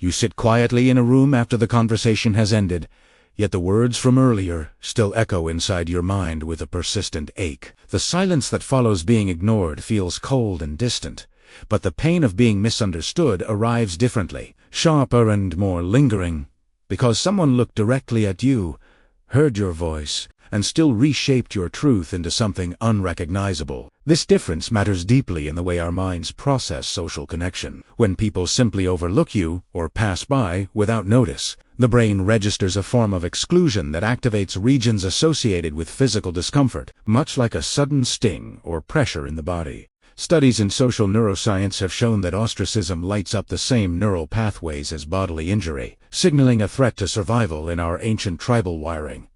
You sit quietly in a room after the conversation has ended, yet the words from earlier still echo inside your mind with a persistent ache. The silence that follows being ignored feels cold and distant, but the pain of being misunderstood arrives differently, sharper and more lingering, because someone looked directly at you, heard your voice, and still reshaped your truth into something unrecognizable. This difference matters deeply in the way our minds process social connection. When people simply overlook you or pass by without notice, the brain registers a form of exclusion that activates regions associated with physical discomfort, much like a sudden sting or pressure in the body. Studies in social neuroscience have shown that ostracism lights up the same neural pathways as bodily injury, signaling a threat to survival in our ancient tribal wiring,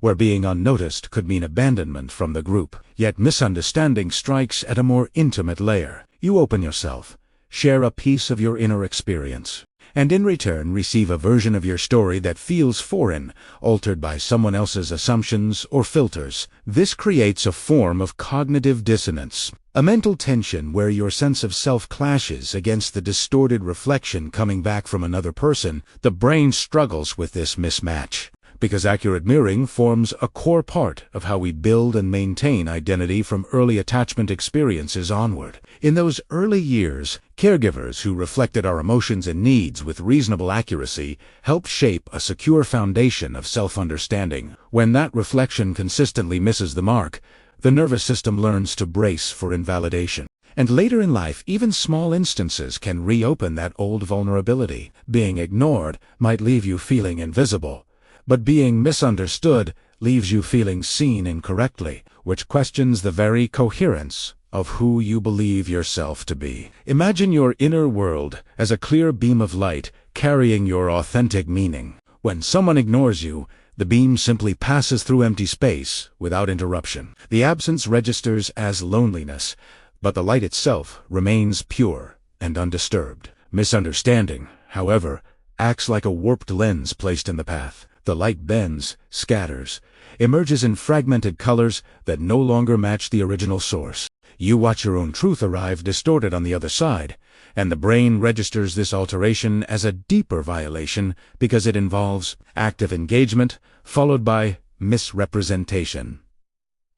where being unnoticed could mean abandonment from the group. Yet misunderstanding strikes at a more intimate layer. You open yourself, share a piece of your inner experience, and in return receive a version of your story that feels foreign, altered by someone else's assumptions or filters. This creates a form of cognitive dissonance, a mental tension where your sense of self clashes against the distorted reflection coming back from another person. The brain struggles with this mismatch, because accurate mirroring forms a core part of how we build and maintain identity from early attachment experiences onward. In those early years, caregivers who reflected our emotions and needs with reasonable accuracy helped shape a secure foundation of self-understanding. When that reflection consistently misses the mark, the nervous system learns to brace for invalidation. And later in life, even small instances can reopen that old vulnerability. Being ignored might leave you feeling invisible, but being misunderstood leaves you feeling seen incorrectly, which questions the very coherence of who you believe yourself to be. Imagine your inner world as a clear beam of light carrying your authentic meaning. When someone ignores you, the beam simply passes through empty space without interruption. The absence registers as loneliness, but the light itself remains pure and undisturbed. Misunderstanding, however, acts like a warped lens placed in the path. The light bends, scatters, emerges in fragmented colors that no longer match the original source. You watch your own truth arrive distorted on the other side, and the brain registers this alteration as a deeper violation because it involves active engagement followed by misrepresentation.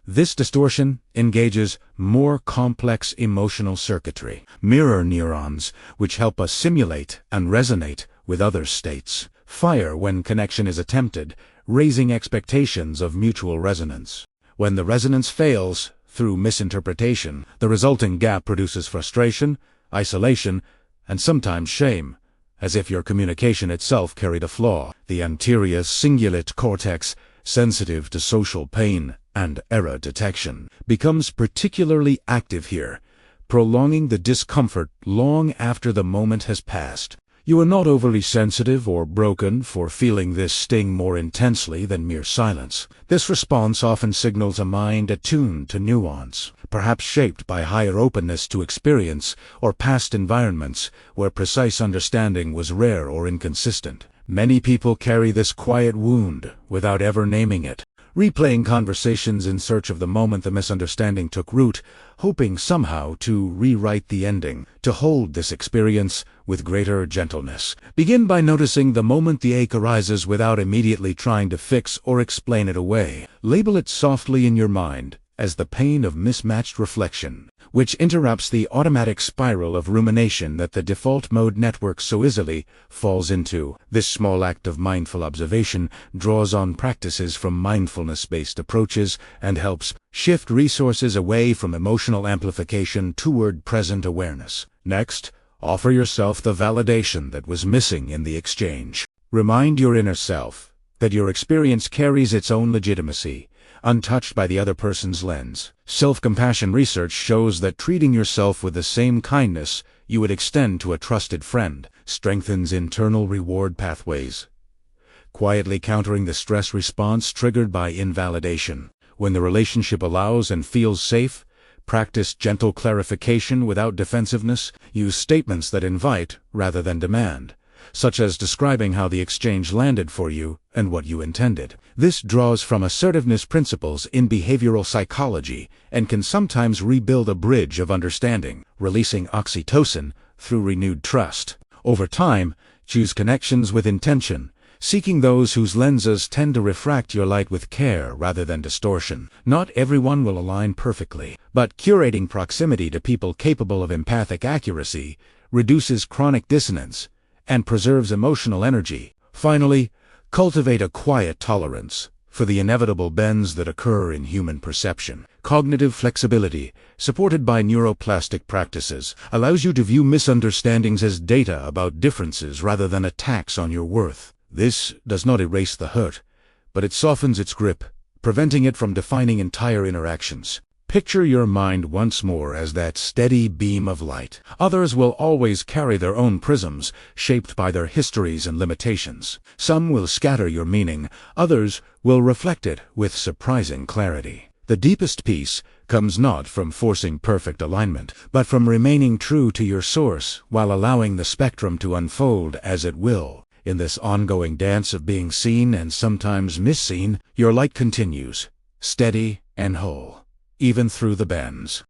This distortion engages more complex emotional circuitry, mirror neurons, which help us simulate and resonate with other states, fire when connection is attempted, raising expectations of mutual resonance. When the resonance fails through misinterpretation, the resulting gap produces frustration, isolation, and sometimes shame, as if your communication itself carried a flaw. The anterior cingulate cortex, sensitive to social pain and error detection, becomes particularly active here, prolonging the discomfort long after the moment has passed. You are not overly sensitive or broken for feeling this sting more intensely than mere silence. This response often signals a mind attuned to nuance, perhaps shaped by higher openness to experience or past environments where precise understanding was rare or inconsistent. Many people carry this quiet wound without ever naming it, replaying conversations in search of the moment the misunderstanding took root, hoping somehow to rewrite the ending. To hold this experience with greater gentleness, begin by noticing the moment the ache arises without immediately trying to fix or explain it away. Label it softly in your mind as the pain of mismatched reflection, which interrupts the automatic spiral of rumination that the default mode network so easily falls into. This small act of mindful observation draws on practices from mindfulness-based approaches and helps shift resources away from emotional amplification toward present awareness. Next, offer yourself the validation that was missing in the exchange. Remind your inner self that your experience carries its own legitimacy, untouched by the other person's lens. Self-compassion research shows that treating yourself with the same kindness you would extend to a trusted friend strengthens internal reward pathways, quietly countering the stress response triggered by invalidation. When the relationship allows and feels safe, practice gentle clarification without defensiveness. Use statements that invite rather than demand, such as describing how the exchange landed for you and what you intended. This draws from assertiveness principles in behavioral psychology and can sometimes rebuild a bridge of understanding, releasing oxytocin through renewed trust. Over time, Choose connections with intention, seeking those whose lenses tend to refract your light with care rather than distortion. Not everyone will align perfectly, but curating proximity to people capable of empathic accuracy reduces chronic dissonance and preserves emotional energy. Finally, cultivate a quiet tolerance for the inevitable bends that occur in human perception. Cognitive flexibility, supported by neuroplastic practices, allows you to view misunderstandings as data about differences rather than attacks on your worth. This does not erase the hurt, but it softens its grip, preventing it from defining entire interactions. Picture your mind once more as that steady beam of light. Others will always carry their own prisms, shaped by their histories and limitations. Some will scatter your meaning, others will reflect it with surprising clarity. The deepest peace comes not from forcing perfect alignment, but from remaining true to your source while allowing the spectrum to unfold as it will. In this ongoing dance of being seen and sometimes misseen, your light continues, steady and whole, even through the bends.